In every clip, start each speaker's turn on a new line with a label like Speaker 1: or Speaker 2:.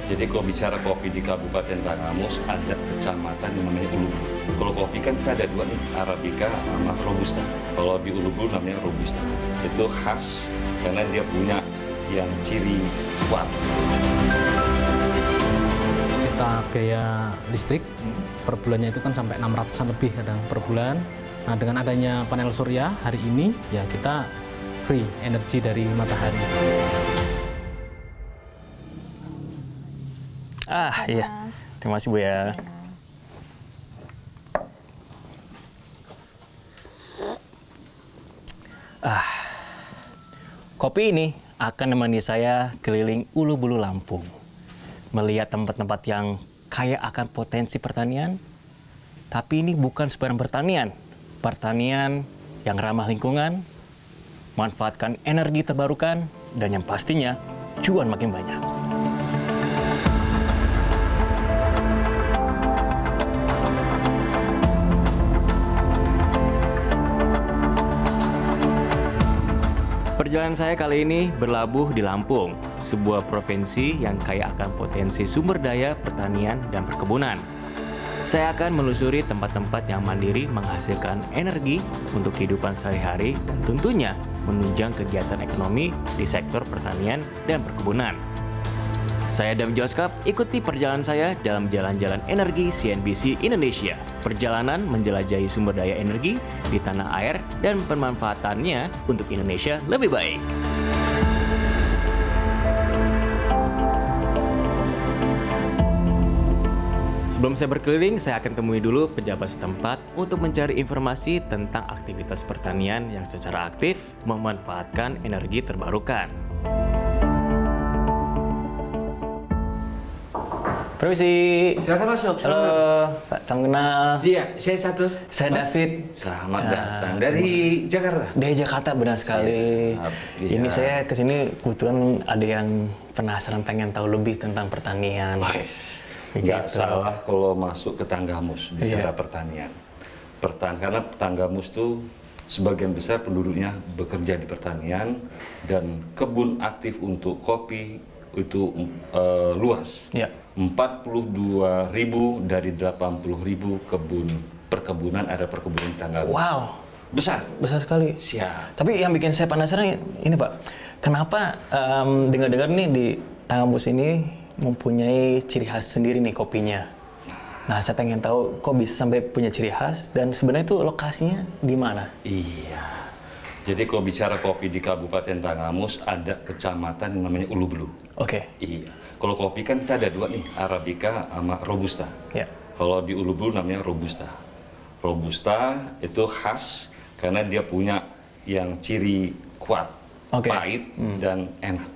Speaker 1: Jadi kalau bicara kopi di Kabupaten Tanggamus ada kecamatan yang namanya Ulubulu. Kalau kopi kan kita ada dua nih, Arabica sama Robusta. Kalau di Ulubulu namanya Robusta. Itu khas karena dia punya yang ciri kuat.
Speaker 2: Kita biaya listrik per bulannya itu kan sampai 600-an lebih kadang per bulan. Nah, dengan adanya panel surya hari ini ya kita free energi dari matahari.
Speaker 3: Iya, terima kasih Bu ya. Kopi ini akan menemani saya keliling Ulubulu Lampung, melihat tempat-tempat yang kaya akan potensi pertanian. Tapi ini bukan sembarang pertanian, pertanian yang ramah lingkungan, manfaatkan energi terbarukan, dan yang pastinya cuan makin banyak. Perjalanan saya kali ini berlabuh di Lampung, sebuah provinsi yang kaya akan potensi sumber daya pertanian dan perkebunan. Saya akan melusuri tempat-tempat yang mandiri menghasilkan energi untuk kehidupan sehari-hari dan tentunya menunjang kegiatan ekonomi di sektor pertanian dan perkebunan. Saya David Joskap, ikuti perjalanan saya dalam Jalan-Jalan Energi CNBC Indonesia. Perjalanan menjelajahi sumber daya energi di tanah air dan pemanfaatannya untuk Indonesia lebih baik. Sebelum saya berkeliling, saya akan temui dulu pejabat setempat untuk mencari informasi tentang aktivitas pertanian yang secara aktif memanfaatkan energi terbarukan. Permisi.
Speaker 1: Silakan masuk.
Speaker 3: Halo, Pak, salam kenal.
Speaker 1: Iya, saya Catur.
Speaker 3: Saya David.
Speaker 1: Selamat datang dari Jakarta.
Speaker 3: Dari Jakarta, benar sekali.
Speaker 1: Iya.
Speaker 3: Ini saya kesini kebetulan ada yang penasaran pengen tahu lebih tentang pertanian.
Speaker 1: Nggak
Speaker 3: Gitu.
Speaker 1: salah kalau masuk ke Tanggamus bicara pertanian. Karena Tanggamus tuh sebagian besar penduduknya bekerja di pertanian dan kebun aktif untuk kopi itu luas.
Speaker 3: Ya.
Speaker 1: 42.000 dari 80.000 perkebunan ada perkebunan di Tanggamus.
Speaker 3: Wow,
Speaker 1: Besar.
Speaker 3: besar sekali.
Speaker 1: Siap.
Speaker 3: Tapi yang bikin saya penasaran ini Pak, kenapa dengar-dengar nih di Tanggamus ini mempunyai ciri khas sendiri nih kopinya. Nah, saya pengen tahu kok bisa sampai punya ciri khas dan sebenarnya itu lokasinya di mana?
Speaker 1: Iya. Jadi kalau bicara kopi di Kabupaten Tanggamus ada kecamatan yang namanya Ulubulu.
Speaker 3: Oke.
Speaker 1: Iya. Kalau kopi kan kita ada dua nih, Arabica sama Robusta.
Speaker 3: Ya.
Speaker 1: Kalau di Ulubulu namanya Robusta. Robusta itu khas karena dia punya yang ciri kuat, pahit dan enak.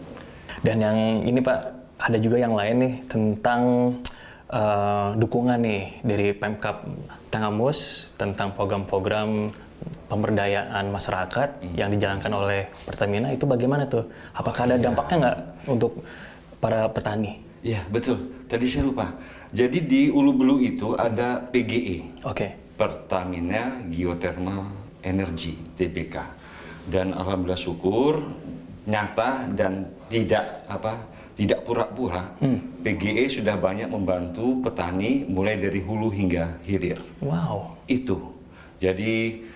Speaker 3: Dan yang ini Pak, ada juga yang lain nih tentang dukungan nih dari Pemkab Tanggamus tentang program-program pemberdayaan masyarakat yang dijalankan oleh Pertamina itu bagaimana tuh? Apakah ada dampaknya nggak untuk para petani?
Speaker 1: Iya, betul. Tadi saya lupa. Jadi di Ulubulu itu ada PGE.
Speaker 3: Oke.
Speaker 1: Pertamina Geothermal Energy, TBK. Dan alhamdulillah syukur nyata dan tidak pura-pura, PGE sudah banyak membantu petani mulai dari hulu hingga hilir.
Speaker 3: Wow.
Speaker 1: Itu. Jadi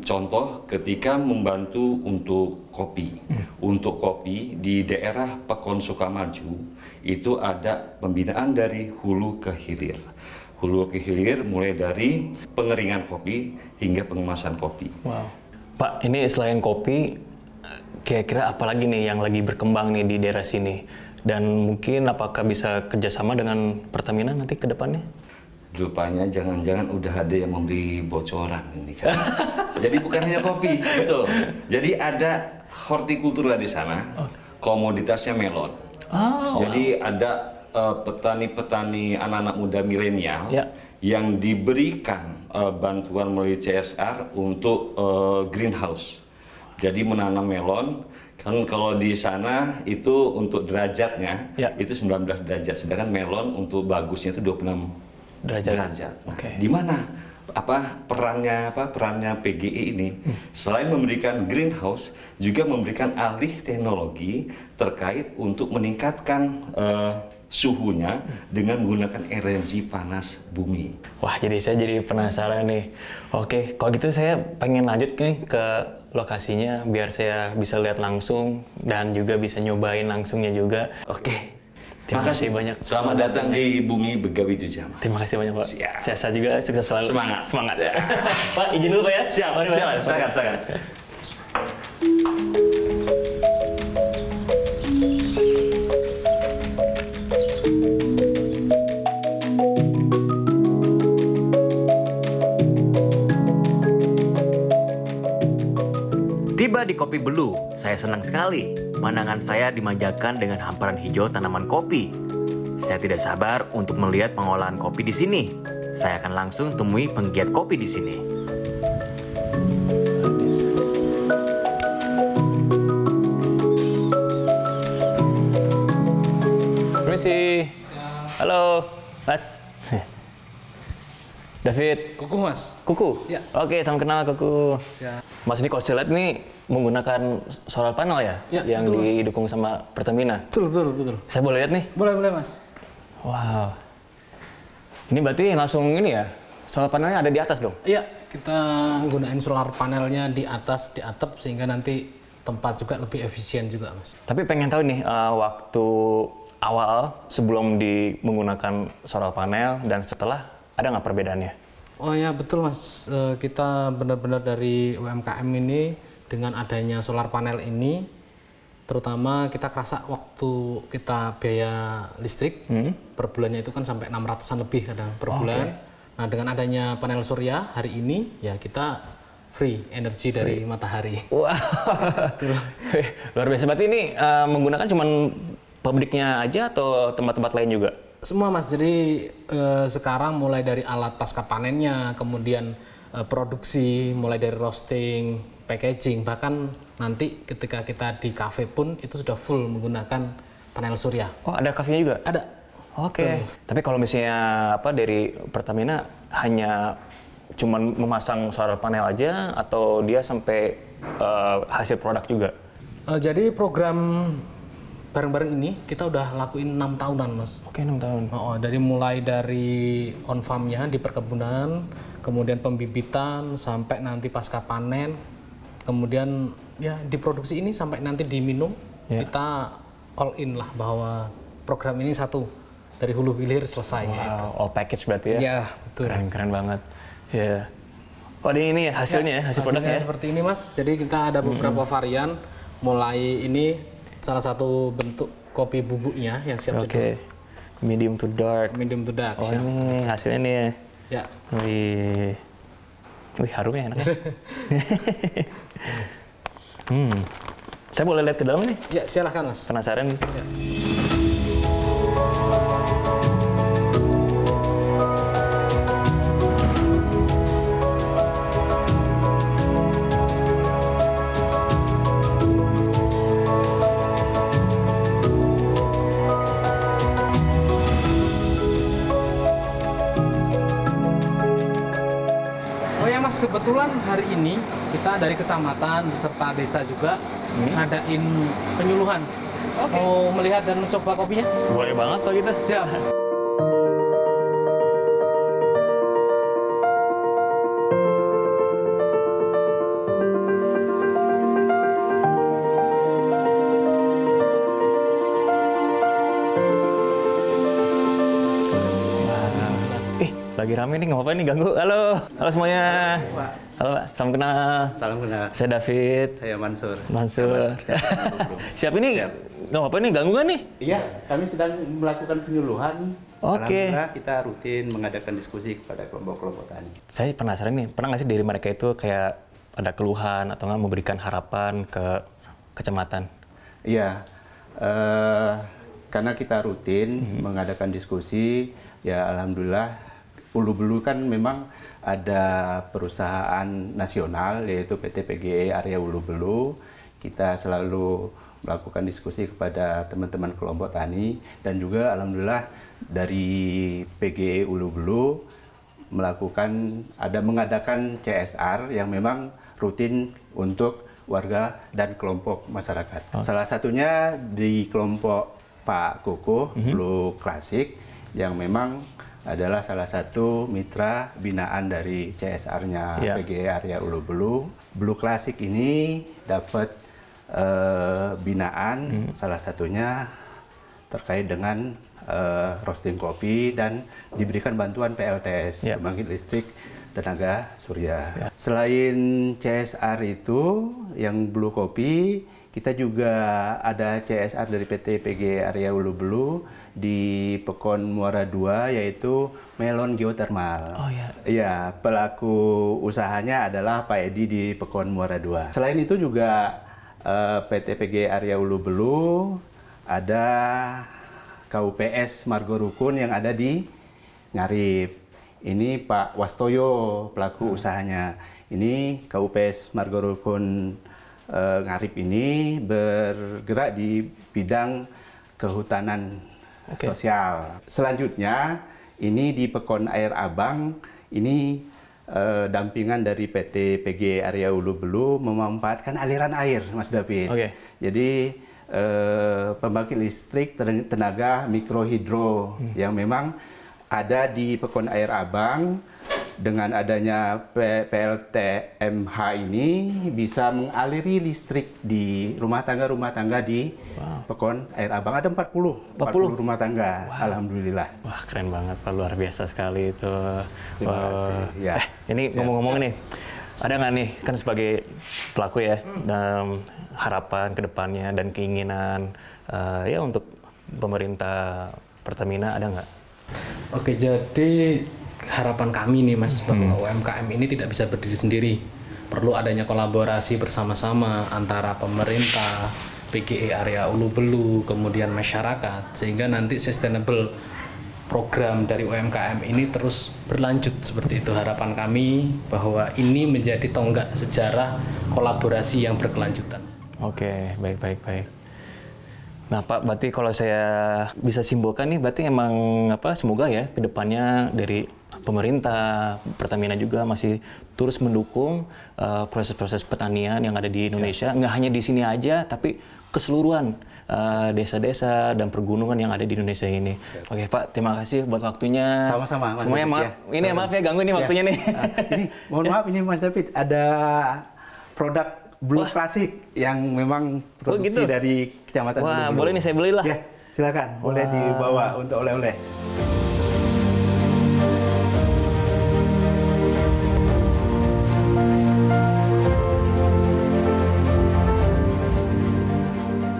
Speaker 1: contoh ketika membantu untuk kopi. Untuk kopi di daerah Pekon Sukamaju itu ada pembinaan dari hulu ke hilir. Hulu ke hilir mulai dari pengeringan kopi hingga pengemasan kopi.
Speaker 3: Wow. Pak, ini selain kopi, kira-kira apa lagi nih yang lagi berkembang nih di daerah sini? Dan mungkin apakah bisa kerjasama dengan Pertamina nanti ke depannya?
Speaker 1: Rupanya jangan-jangan udah ada yang memberi bocoran ini kan. Jadi bukan hanya kopi, betul. Jadi ada hortikultura di sana, komoditasnya melon. Jadi ada petani-petani anak-anak muda milenial yang diberikan bantuan melalui CSR untuk greenhouse. Jadi menanam melon, kan kalau di sana itu untuk derajatnya itu 19 derajat, sedangkan melon untuk bagusnya itu 26 derajat. Nah, di mana perannya PGE ini? Selain memberikan greenhouse, juga memberikan alih teknologi terkait untuk meningkatkan suhunya dengan menggunakan energi panas bumi.
Speaker 3: Wah, jadi saya jadi penasaran nih. Oke, kalau gitu saya pengen lanjut nih ke lokasinya biar saya bisa lihat langsung dan juga bisa nyobain langsungnya juga. Oke, terima kasih banyak.
Speaker 1: Selamat datang di Bumi Begawi Tujama.
Speaker 3: Terima kasih banyak, Pak.
Speaker 1: Siap.
Speaker 3: Saya juga sukses selalu.
Speaker 1: Semangat.
Speaker 3: Semangat.
Speaker 1: Siap.
Speaker 3: Pak, izin dulu Pak ya.
Speaker 1: Siap,
Speaker 3: Mari, Pak.
Speaker 1: silakan.
Speaker 3: Tiba di Kopi Blue, saya senang sekali. Pandangan saya dimanjakan dengan hamparan hijau tanaman kopi. Saya tidak sabar untuk melihat pengolahan kopi di sini. Saya akan langsung temui penggiat kopi di sini. Permisi. Halo, Mas. David.
Speaker 2: Kuku Mas.
Speaker 3: Kuku?
Speaker 2: Ya.
Speaker 3: Oke, salam kenal Kuku.
Speaker 2: Siap.
Speaker 3: Mas, ini kalau saya lihat nih menggunakan solar panel ya?
Speaker 2: Ya,
Speaker 3: Yang
Speaker 2: betul, Mas.
Speaker 3: didukung sama Pertamina.
Speaker 2: Betul.
Speaker 3: Saya boleh lihat nih?
Speaker 2: Boleh Mas.
Speaker 3: Wow. Ini berarti langsung ini ya? Solar panelnya ada di atas dong?
Speaker 2: Iya, kita gunain solar panelnya di atas, di atap, sehingga nanti tempat juga lebih efisien juga, Mas.
Speaker 3: Tapi pengen tahu nih, waktu awal sebelum menggunakan solar panel dan setelah, ada nggak perbedaannya?
Speaker 2: Oh ya, betul Mas. Kita benar-benar dari UMKM ini, dengan adanya solar panel ini, terutama kita kerasa waktu kita biaya listrik, per bulannya itu kan sampai 600-an lebih kadang per bulan. Nah, dengan adanya panel surya hari ini, ya kita free energi dari matahari.
Speaker 3: Wah, luar biasa. Berarti ini menggunakan cuman pabriknya aja atau tempat-tempat lain juga?
Speaker 2: Semua Mas, jadi sekarang mulai dari alat pasca panennya, kemudian produksi, mulai dari roasting, packaging, bahkan nanti ketika kita di kafe pun itu sudah full menggunakan panel surya.
Speaker 3: Oh, ada kafenya juga?
Speaker 2: Ada.
Speaker 3: Oke. Tapi kalau misalnya dari Pertamina hanya cuman memasang solar panel aja atau dia sampai hasil produk juga?
Speaker 2: Jadi program bareng-bareng ini kita udah lakuin 6 tahunan, Mas.
Speaker 3: Oke, 6 tahun.
Speaker 2: Dari mulai dari on farm-nya di perkebunan, kemudian pembibitan sampai nanti pasca panen, kemudian ya diproduksi ini sampai nanti diminum, kita all in lah bahwa program ini satu dari hulu hilir selesai.
Speaker 3: Wow,
Speaker 2: gitu.
Speaker 3: all package berarti ya?
Speaker 2: Ya, betul.
Speaker 3: Keren banget. Ya. Oh, ini hasilnya ya, hasil produknya ya?
Speaker 2: Seperti ini, Mas. Jadi kita ada beberapa varian, mulai ini salah satu bentuk kopi bubuknya yang siap
Speaker 3: Oke. Medium to dark.
Speaker 2: Medium to dark.
Speaker 3: Oh,
Speaker 2: siap.
Speaker 3: ini hasilnya nih ya.
Speaker 2: Ya.
Speaker 3: Wih, harum ya enaknya. Saya boleh lihat ke dalam nih?
Speaker 2: Ya, silahkan Mas.
Speaker 3: Penasaran.
Speaker 2: Ya. Kebetulan hari ini kita dari kecamatan beserta desa juga ngadain penyuluhan. Mau melihat dan mencoba kopinya?
Speaker 3: Boleh banget kalau gitu.
Speaker 2: Siap.
Speaker 3: Lagi rame nih, nggak apa-apa nih ganggu. Halo semuanya. Halo Pak, salam kenal.
Speaker 4: Salam kenal.
Speaker 3: Saya David.
Speaker 4: Saya Mansur.
Speaker 3: Siap ini, nggak apa-apa nih, ganggu kan nih?
Speaker 4: Iya, kami sedang melakukan penyuluhan.
Speaker 3: Oke.
Speaker 4: Alhamdulillah kita rutin mengadakan diskusi kepada kelompok-kelompok tani.
Speaker 3: Saya penasaran nih, pernah nggak sih dari mereka itu kayak ada keluhan atau nggak memberikan harapan ke kecamatan?
Speaker 4: Iya, karena kita rutin mengadakan diskusi, ya alhamdulillah. Ulu Belu kan memang ada perusahaan nasional yaitu PT PGE Area Ulu Belu. Kita selalu melakukan diskusi kepada teman-teman kelompok tani dan juga alhamdulillah dari PGE Ulu Belu mengadakan CSR yang memang rutin untuk warga dan kelompok masyarakat. Salah satunya di kelompok Pak Koko, Blue Classic, yang memang adalah salah satu mitra binaan dari CSR-nya PGE Area Ulu Belu. Blue Classic ini dapat binaan salah satunya terkait dengan roasting kopi dan diberikan bantuan PLTS, pembangkit listrik tenaga surya. Selain CSR itu yang Blue Kopi, kita juga ada CSR dari PT PGE Area Ulu Belu di Pekon Muara II, yaitu melon geothermal.
Speaker 3: Oh ya.
Speaker 4: Iya, pelaku usahanya adalah Pak Edi di Pekon Muara II. Selain itu juga PT PGE Area Ulu Belu ada KUPS Margo Rukun yang ada di Ngarip. Ini Pak Wastoyo pelaku usahanya. Ini KUPS Margo Rukun Ngarip ini bergerak di bidang kehutanan sosial. Selanjutnya ini di Pekon Air Abang, ini dampingan dari PT PGE Area Ulu Belu memanfaatkan aliran air, Mas David. Jadi pembangkit listrik tenaga mikrohidro yang memang ada di Pekon Air Abang. Dengan adanya PLTMH ini bisa mengaliri listrik di rumah tangga di Pekon Air Abang. Ada 40 rumah tangga, alhamdulillah.
Speaker 3: Wah, keren banget Pak, luar biasa sekali itu.
Speaker 4: Terima kasih. Ya.
Speaker 3: Ini ngomong-ngomong nih, ada nggak nih, kan sebagai pelaku ya, harapan ke depannya dan keinginan ya untuk pemerintah Pertamina ada nggak?
Speaker 2: Oke, jadi harapan kami nih Mas, bahwa UMKM ini tidak bisa berdiri sendiri. Perlu adanya kolaborasi bersama-sama antara pemerintah, PGE Area Ulu Belu, kemudian masyarakat, sehingga nanti sustainable program dari UMKM ini terus berlanjut. Seperti itu harapan kami, bahwa ini menjadi tonggak sejarah kolaborasi yang berkelanjutan.
Speaker 3: Oke, baik. Nah Pak, berarti kalau saya bisa simpulkan nih, berarti emang semoga ya kedepannya dari pemerintah, Pertamina juga masih terus mendukung proses-proses pertanian yang ada di Indonesia, nggak hanya di sini aja, tapi keseluruhan desa-desa dan pergunungan yang ada di Indonesia ini. Oke Pak, terima kasih buat waktunya.
Speaker 4: Sama-sama.
Speaker 3: Semuanya maaf, ini maaf ya ganggu ini waktunya nih.
Speaker 4: Ini mohon maaf ini Mas David, ada produk Blue Classic yang memang produksi dari Kecamatan Ulu Belu.
Speaker 3: Boleh nih saya belilah.
Speaker 4: Ya, silakan. Boleh dibawa untuk oleh-oleh.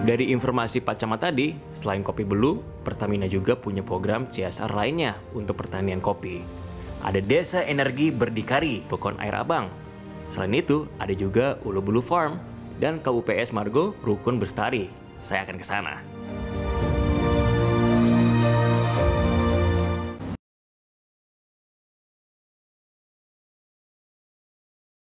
Speaker 3: Dari informasi Pak Camat tadi, selain Kopi Belu, Pertamina juga punya program CSR lainnya untuk pertanian kopi. Ada Desa Energi Berdikari, Pekon Air Abang. Selain itu, ada juga Ulu Belu Farm dan KUPS Margo Rukun Bestari. Saya akan ke sana.